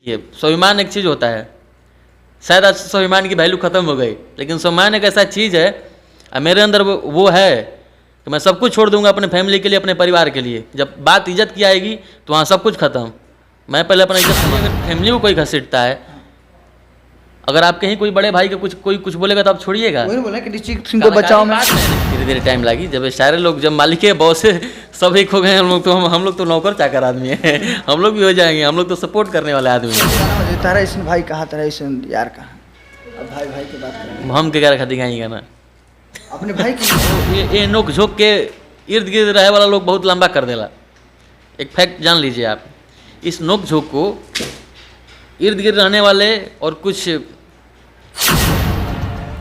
ये स्वाभिमान एक चीज़ होता है, शायद आज स्वाभिमान की वैल्यू ख़त्म हो गई, लेकिन स्वाभिमान एक ऐसा चीज़ है, मेरे अंदर वो है कि मैं सब कुछ छोड़ दूंगा अपने फैमिली के लिए, अपने परिवार के लिए। जब बात इज्जत की आएगी तो वहाँ सब कुछ खत्म। मैं पहले अपना इज्जत, अगर फैमिली को कोई घसीटता है, अगर आप कहीं कोई बड़े भाई के कोई कुछ बोलेगा तो आप छोड़िएगा। वही बोला कि डिस्ट्रिक्ट सिंह को बचाओ में धीरे धीरे टाइम लगी। जब सारे लोग, जब मालिक के बॉस से सब एक हो गए, हम लोग तो नौकर चाकर आदमी हैं, हम लोग भी हो जाएंगे, हम लोग तो सपोर्ट करने वाले आदमी हैं। तारा ईशन भाई कहा, तारा ईशन यार कहा, अब भाई भाई की बात करें, हम के क्या खाती गाएंगे ना अपने भाई की ये नोक झोंक के इर्द गिर्द रहे वाला लोग बहुत लंबा कर देला। एक फैक्ट जान लीजिए आप, इस नोक झोंक को इर्द गिर्द रहने वाले और कुछ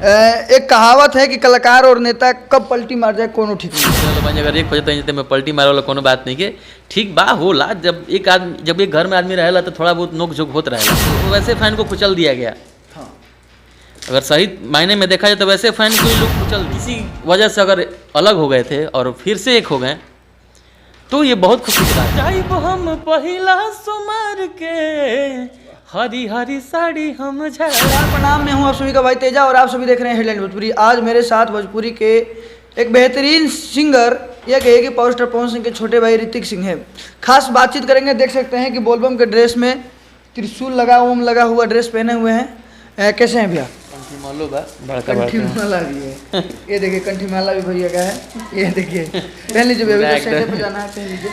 एक कहावत है कि कलाकार और नेता कब पलटी मार जाए कोनो ठीक नहीं। चलो भाई, अगर एक बजे तो मैं पलटी मारे वाला कोनो बात नहीं के, ठीक बा होला। जब एक घर में आदमी रहेला तो थोड़ा बहुत नोक झोंक होता रहेला। तो वैसे फैन को कुचल दिया गया। हाँ। अगर सही मायने में देखा जाए तो वैसे फैन को लोग कुचल, इसी वजह से अगर अलग हो गए थे और फिर से एक हो गए तो ये बहुत खुशी की बात है। हम पहिला सुमार के हरी हरी साड़ी हम प्रणाम, मैं हूं आप सभी का भाई तेजा और आप सभी देख रहे हैं हेडलाइन भोजपुरी। आज मेरे साथ भोजपुरी के एक बेहतरीन सिंगर, यह कहिए कि पावर स्टार पवन सिंह के छोटे भाई ऋतिक सिंह है। खास बातचीत करेंगे। देख सकते हैं कि बोलबम के ड्रेस में त्रिशूल लगा हुआ ड्रेस पहने हुए हैं। कैसे हैं भैया? कंठी माला भी है, ये देखिए कंठी माला भी भैया का है, ये देखिए पहन लीजिए भैया, पे जाना है पहन लीजिए।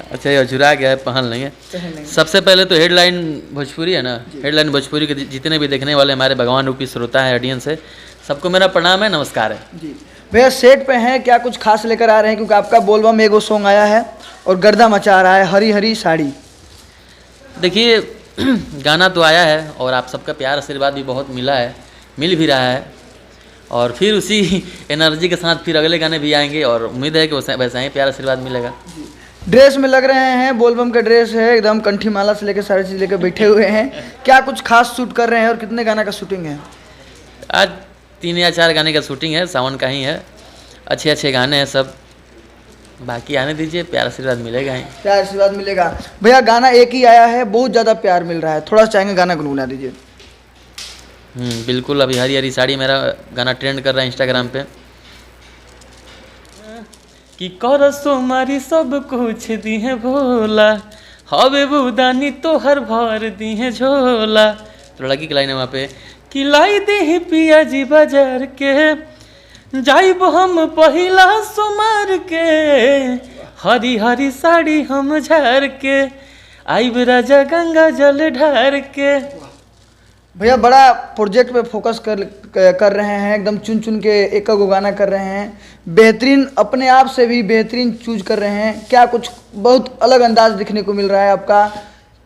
अच्छा, ये अझुरा गया है, पहन लेंगे। सबसे पहले तो हेडलाइन भोजपुरी है ना, हेडलाइन भोजपुरी के जितने भी देखने वाले हमारे भगवान रूपी श्रोता है, ऑडियंस है, सबको मेरा प्रणाम है, नमस्कार है जी। भैया सेट पे हैं, क्या कुछ खास लेकर आ रहे हैं? क्योंकि आपका बोलबम में एगो सॉन्ग आया है और गर्दा मचा रहा है, हरी हरी साड़ी। देखिए गाना तो आया है और आप सबका प्यार आशीर्वाद भी बहुत मिल भी रहा है, और फिर उसी एनर्जी के साथ फिर अगले गाने भी आएंगे और उम्मीद है कि वैसा ही प्यार आशीर्वाद मिलेगा। ड्रेस में लग रहे हैं, बोलबम का ड्रेस है, एकदम कंठी माला से लेकर सारी चीज़ लेकर बैठे हुए हैं। क्या कुछ खास शूट कर रहे हैं और कितने गाना का शूटिंग है? आज 3 या 4 गाने का शूटिंग है, सावन का ही है। अच्छे गाने हैं सब, बाकी आने दीजिए, प्यार आशीर्वाद मिलेगा ही। प्यार आशीर्वाद मिलेगा। भैया गाना एक ही आया है, बहुत ज़्यादा प्यार मिल रहा है, थोड़ा सा चाहेंगे गाना गुनगुना दीजिए। बिल्कुल। अभी हरी हरी साड़ी मेरा गाना ट्रेंड कर रहा है इंस्टाग्राम पे। कि करसो मारी सब कुछ दी है भोला, हवे बुदानी तो हर भर दी है झोला। तो लड़की की लाइन है वहाँ पे कि लाई दी पिया जी बाजार के, जाइब हम पहिला सुमार के, हरी हरी साड़ी हम झार के, आइब राजा गंगा जल ढार के। भैया बड़ा प्रोजेक्ट पे फोकस कर रहे हैं, एकदम चुन के एक गाना कर रहे हैं, बेहतरीन, अपने आप से भी बेहतरीन चूज कर रहे हैं। क्या कुछ बहुत अलग अंदाज दिखने को मिल रहा है आपका,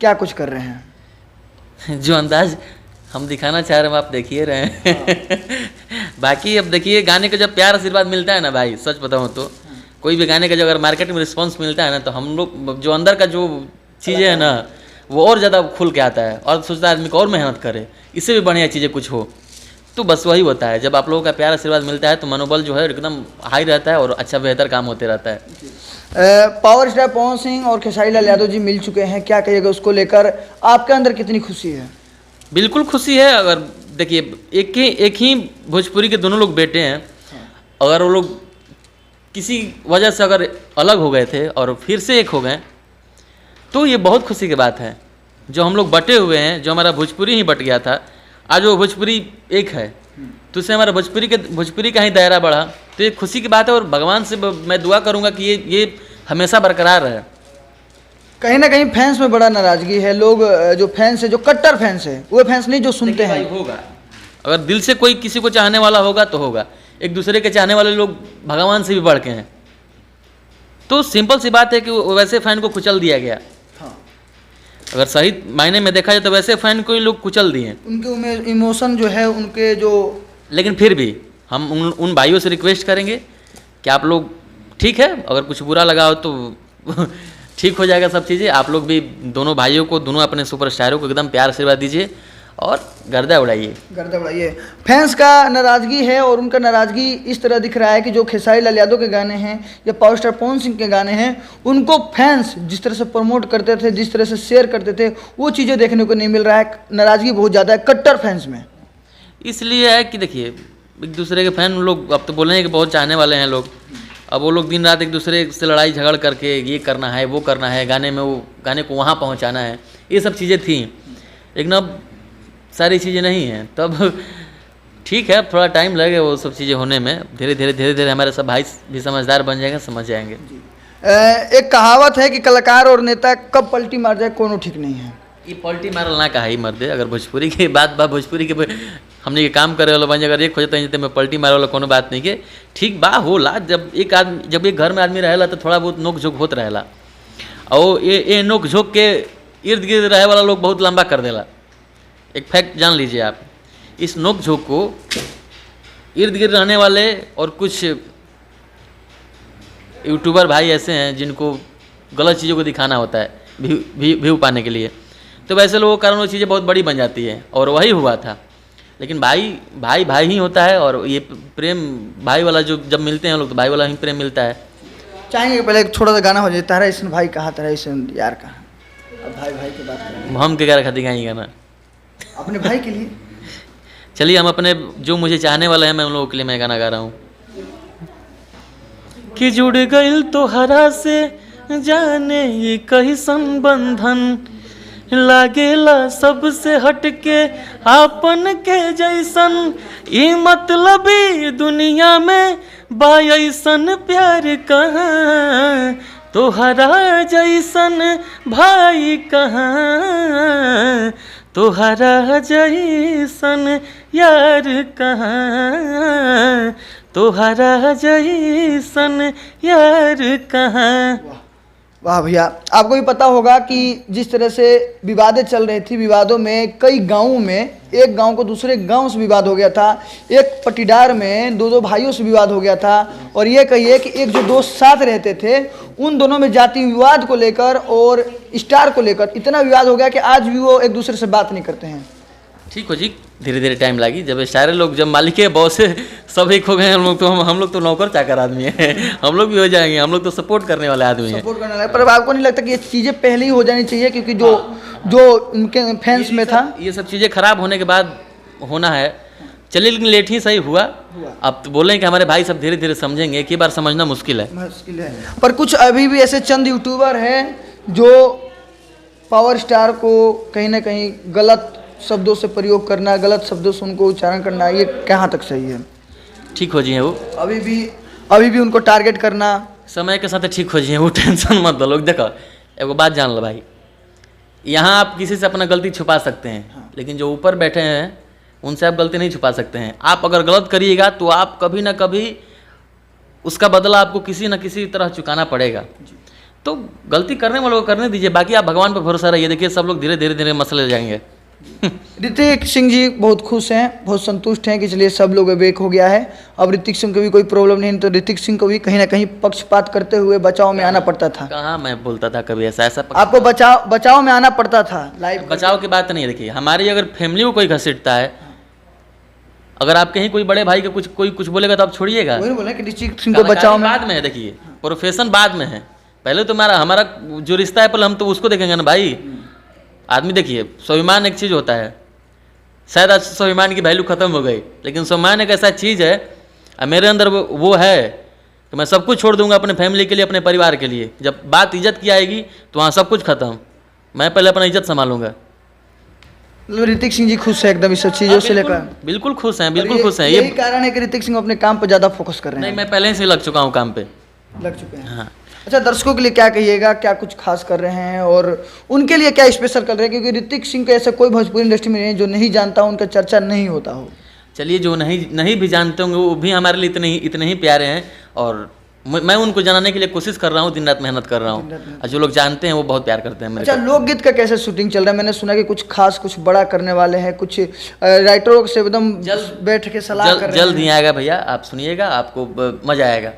क्या कुछ कर रहे हैं? जो अंदाज हम दिखाना चाह रहे हैं आप देखिए रहे हैं। बाकी अब देखिए, गाने का जब प्यार आशीर्वाद मिलता है ना भाई, सच बताऊँ तो कोई भी गाने का जब अगर मार्केट में रिस्पांस मिलता है ना, तो हम लोग जो अंदर का जो चीज़ें हैं ना, वो और ज़्यादा खुल के आता है और सोचता है आदमी को और मेहनत करे, इससे भी बढ़िया चीज़ें कुछ हो। तो बस वही होता है, जब आप लोगों का प्यार आशीर्वाद मिलता है तो मनोबल जो है एकदम हाई रहता है और अच्छा बेहतर काम होते रहता है। पावर स्टार पवन सिंह और खेसारी लाल यादव जी मिल चुके हैं, क्या कहिएगा उसको लेकर? आपके अंदर कितनी खुशी है? बिल्कुल खुशी है। अगर देखिए, एक ही भोजपुरी के दोनों लोग बेटे हैं, अगर वो लोग किसी वजह से अगर अलग हो गए थे और फिर से एक हो गए तो ये बहुत खुशी की बात है। जो हम लोग बटे हुए हैं, जो हमारा भोजपुरी ही बट गया था, आज वो भोजपुरी एक है, तो उससे हमारा भोजपुरी का ही दायरा बढ़ा, तो ये खुशी की बात है। और भगवान से मैं दुआ करूंगा कि ये हमेशा बरकरार रहे। कहीं ना कहीं फैंस में बड़ा नाराजगी है, लोग जो फैंस है, जो कट्टर फैंस है, वो फैंस नहीं जो सुनते हैं। होगा, अगर दिल से कोई किसी को चाहने वाला होगा तो होगा। एक दूसरे के चाहने वाले लोग भगवान से भी बढ़ के हैं, तो सिंपल सी बात है कि वैसे फैन को कुचल दिया गया। अगर सही मायने में देखा जाए तो वैसे फैन को ही लोग कुचल दिए, उनके इमोशन जो है उनके जो, लेकिन फिर भी हम उन भाइयों से रिक्वेस्ट करेंगे कि आप लोग, ठीक है, अगर कुछ बुरा लगा हो तो ठीक हो जाएगा सब चीज़ें। आप लोग भी दोनों भाइयों को, दोनों अपने सुपरस्टारों को एकदम प्यार आशीर्वाद दीजिए और गर्दा उड़ाइए। गर्दा उड़ाइए। फैंस का नाराज़गी है और उनका नाराज़गी इस तरह दिख रहा है कि जो खेसारी लाल यादव के गाने हैं या पावर स्टार पवन सिंह के गाने हैं, उनको फैंस जिस तरह से प्रमोट करते थे, जिस तरह से शेयर करते थे, वो चीज़ें देखने को नहीं मिल रहा है। नाराज़गी बहुत ज़्यादा है कट्टर फैंस में। इसलिए है कि देखिए एक दूसरे के फैन लोग अब तो बोले हैं कि बहुत चाहने वाले हैं लोग, अब वो लोग दिन रात एक दूसरे से लड़ाई झगड़ करके ये करना है वो करना है, गाने में वो गाने को वहाँ पहुँचाना है, ये सब चीज़ें थी। लेकिन अब सारी चीज़ें नहीं हैं, तब ठीक है थोड़ा टाइम लगेगा वो सब चीज़ें होने में। धीरे धीरे हमारे सब भाई भी समझदार बन जाएंगे, समझ जाएंगे। एक कहावत है कि कलाकार और नेता कब पलटी मार जाए कोनो ठीक नहीं है। ये पलटी मारल ना कहा ही मर्दे, अगर भोजपुरी की बात बा, भोजपुरी के हमने ये काम करे वाला बन अगर एक खोजते हैं मैं पलटी मारे वाला कोनो बात नहीं के, ठीक बा होला। जब एक घर में आदमी रहेला तो थोड़ा बहुत नोक झोंक होत रहेला, और ये नोक झोंक के इर्द गिर्द रहे वाला लोग बहुत लंबा कर देला। एक फैक्ट जान लीजिए आप, इस नोक झोंक को इर्द गिर्द रहने वाले और कुछ यूट्यूबर भाई ऐसे हैं जिनको गलत चीज़ों को दिखाना होता है व्यू पाने के लिए, तो वैसे लोगों के कारण वो चीज़ें बहुत बड़ी बन जाती है, और वही हुआ था। लेकिन भाई ही होता है, और ये प्रेम भाई वाला जो जब मिलते हैं लोग तो भाई वाला ही प्रेम मिलता है। चाहेंगे पहले एक छोटा सा गाना हो जाए, तारा ईसन भाई कहा, तारा ईसन यार कहा। अब भाई की बात करें, हम के क्या खाती गाएंगे गाना अपने भाई के लिए। चलिए हम अपने जो मुझे चाहने वाले हैं मैं उन लोगों के लिए मैं गाना गा रहा हूँ। कि जुड़ गइल तोहरा से जाने ये कैसन बंधन, लागेला सबसे हटके आपन के जैसन, ई मतलबी दुनिया में बायसन प्यार कहाँ, तोहरा जैसन भाई कहाँ, तोहरा जैसन यार कहाँ, तोहरा जैसन यार कहाँ। वाह भैया, आपको भी पता होगा कि जिस तरह से विवादें चल रही थी, विवादों में कई गांवों में एक गांव को दूसरे गांव से विवाद हो गया था, एक पटीदार में दो भाइयों से विवाद हो गया था, और ये कहिए कि एक जो दोस्त साथ रहते थे उन दोनों में जाति विवाद को लेकर और स्टार को लेकर इतना विवाद हो गया कि आज भी वो एक दूसरे से बात नहीं करते हैं। ठीक हो जी, धीरे टाइम लगी। जब सारे लोग जब मालिक के बॉस सब एक हो गए हम लोग तो नौकर चाकर आदमी हैं, हम लोग भी हो जाएंगे, हम लोग तो सपोर्ट करने वाले आदमी हैं। सपोर्ट करने वाले, पर आपको नहीं लगता कि ये चीज़ें पहले ही हो जानी चाहिए? क्योंकि जो उनके फैंस में था ये सब चीज़ें खराब होने के बाद होना है। चलिए लेकिन लेट ही सही हुआ। अब तो बोले कि हमारे भाई सब धीरे धीरे समझेंगे, एक ही बार समझना मुश्किल है। पर कुछ अभी भी ऐसे चंद यूट्यूबर हैं जो पावर स्टार को कहीं ना कहीं गलत शब्दों से प्रयोग करना, गलत शब्दों से उनको उच्चारण करना, ये कहाँ तक सही है? ठीक हो जाइए वो, अभी भी उनको टारगेट करना समय के साथ ठीक हो जाइए वो, टेंशन मत लो। लोग देखो एगो बात जान लो भाई, यहाँ आप किसी से अपना गलती छुपा सकते हैं, लेकिन जो ऊपर बैठे हैं उनसे आप गलती नहीं छुपा सकते हैं। आप अगर गलत करिएगा तो आप कभी ना कभी उसका बदला आपको किसी न किसी तरह चुकाना पड़ेगा। तो गलती करने वालों को करने दीजिए, बाकी आप भगवान पर भरोसा रहिए। देखिए सब लोग धीरे धीरे मसले जाएंगे। ऋतिक सिंह जी बहुत खुश हैं, बहुत संतुष्ट हैं कि चलिए सब लोग अवेक हो गया है। अब ऋतिक सिंह को भी कोई प्रॉब्लम नहीं, तो ऋतिक सिंह को भी कहीं ना कहीं पक्षपात करते हुए बचाव में आना पड़ता था। कहाँ मैं बोलता था कभी ऐसा आपको बचाव में आना पड़ता था। लाइव बचाव की बात नहीं है। देखिए हमारी अगर फैमिली को कोई घसीटता है, अगर आप कहीं कोई बड़े भाई का कोई कुछ बोलेगा तो आप छोड़िएगा। वही बोले कि ऋतिक सिंह को बचाव में बाद में है। देखिए प्रोफेशन बाद में है, पहले तो हमारा जो रिश्ता है पहले हम तो उसको देखेंगे ना भाई। आदमी देखिए स्वाभिमान एक चीज़ होता है, शायद आज स्वाभिमान की वैल्यू खत्म हो गई, लेकिन स्वाभिमान एक ऐसा चीज़ है, मेरे अंदर वो है कि मैं सब कुछ छोड़ दूंगा अपने फैमिली के लिए, अपने परिवार के लिए। जब बात इज्जत की आएगी तो वहाँ सब कुछ खत्म, मैं पहले अपना इज्जत संभालूंगा। ऋतिक सिंह जी खुश है एकदम इस सब चीज़ों से लेकर? बिल्कुल खुश हैं, बिल्कुल खुश हैं। यही कारण है कि ऋतिक सिंह अपने काम पर ज़्यादा फोकस कर रहे हैं। नहीं, मैं पहले से लग चुका हूँ काम पे, लग चुके हैं। हाँ। अच्छा, दर्शकों के लिए क्या कहिएगा, क्या कुछ खास कर रहे हैं और उनके लिए क्या स्पेशल कर रहे हैं? क्योंकि ऋतिक सिंह को ऐसा कोई भोजपुरी इंडस्ट्री में नहीं जो नहीं जानता, उनका चर्चा नहीं होता हो। चलिए जो नहीं भी जानते होंगे वो भी हमारे लिए इतने ही प्यारे हैं, और मैं उनको जनाने के लिए कोशिश कर रहा हूँ, दिन रात मेहनत कर रहा हूँ, और जो लोग जानते हैं वो बहुत प्यार करते हैं। अच्छा, लोकगीत का कैसे शूटिंग चल रहा है? मैंने सुना कि कुछ खास कुछ बड़ा करने वाले हैं, कुछ राइटरों से एकदम बैठ के सलाह कर रहे हैं। जल्द ही आएगा भैया, आप सुनिएगा, आपको मजा आएगा।